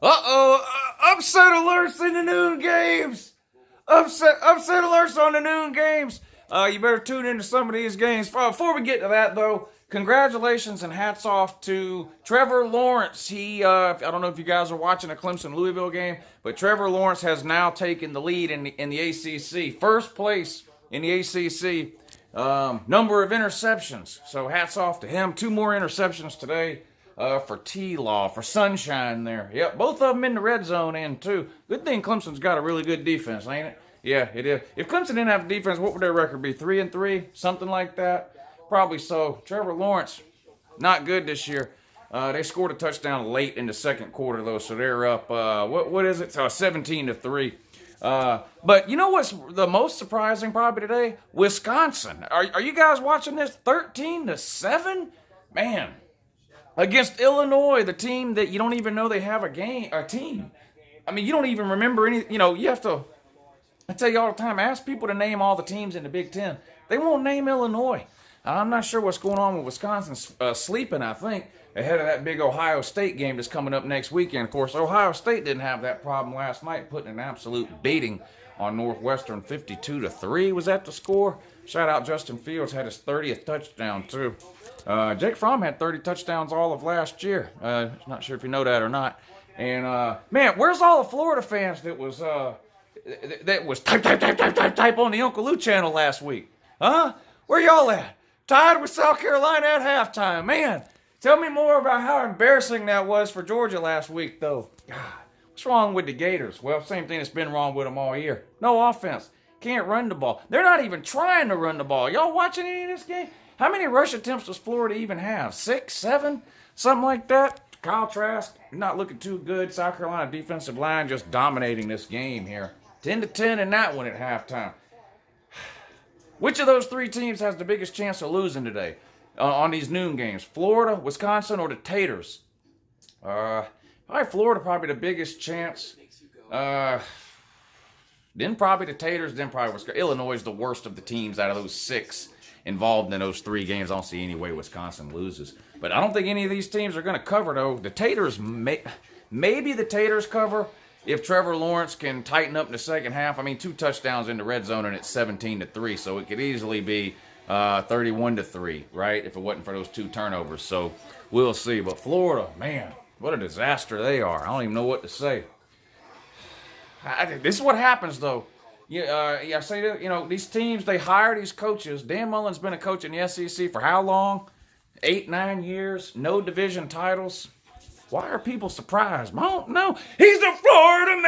Upset alerts in the noon games. Upset alerts on the noon games. You better tune into some of these games. Before we get to that, though, congratulations and hats off to Trevor Lawrence. I don't know if you guys are watching a Clemson Louisville game, but Trevor Lawrence has now taken the lead in the ACC. First place in the ACC. Number of interceptions. So hats off to him. 2 more interceptions today. For T-Law, for Sunshine there. Yep, both of them in the red zone and too. Good thing Clemson's got a really good defense, ain't it? Yeah, it is. If Clemson didn't have a defense, what would their record be? 3-3? Something like that? Probably so. Trevor Lawrence, not good this year. They scored a touchdown late in the second quarter, though, so they're up, what is it? 17-3. But you know what's the most surprising probably today? Wisconsin. Are you guys watching this? 13-7? Man. Against Illinois, the team that you don't even know they have a team. I mean, you don't even remember any, you have to, I tell you all the time, ask people to name all the teams in the Big Ten. They won't name Illinois. I'm not sure what's going on with Wisconsin sleeping, I think, ahead of that big Ohio State game that's coming up next weekend. Of course, Ohio State didn't have that problem last night, putting an absolute beating on Northwestern 52-3. Was that the score? Shout out Justin Fields, had his 30th touchdown, too. Jake Fromm had 30 touchdowns all of last year. Not sure if you know that or not. And, man, where's all the Florida fans that was type on the UNCLELOU channel last week? Huh? Where y'all at? Tied with South Carolina at halftime. Man, tell me more about how embarrassing that was for Georgia last week, though. God, what's wrong with the Gators? Well, same thing that's been wrong with them all year. No offense. Can't run the ball. They're not even trying to run the ball. Y'all watching any of this game? How many rush attempts does Florida even have? 6, 7? Something like that? Kyle Trask, not looking too good. South Carolina defensive line just dominating this game here. 10-10 in that one at halftime. Which of those 3 teams has the biggest chance of losing today on these noon games? Florida, Wisconsin, or the Taters? Florida probably the biggest chance. Then probably the Taters, then probably Wisconsin. Illinois is the worst of the teams out of those 6 involved in those 3 games. I don't see any way Wisconsin loses. But I don't think any of these teams are going to cover, though. The Taters, maybe the Taters cover if Trevor Lawrence can tighten up in the second half. I mean, 2 touchdowns in the red zone and it's 17-3, so it could easily be 31-3, right, if it wasn't for those 2 turnovers. So we'll see. But Florida, man, what a disaster they are. I don't even know what to say. This is what happens, though. I say that, these teams, they hire these coaches. Dan Mullen's been a coach in the SEC for how long? 8, 9 years, no division titles. Why are people surprised? I don't know. He's a Florida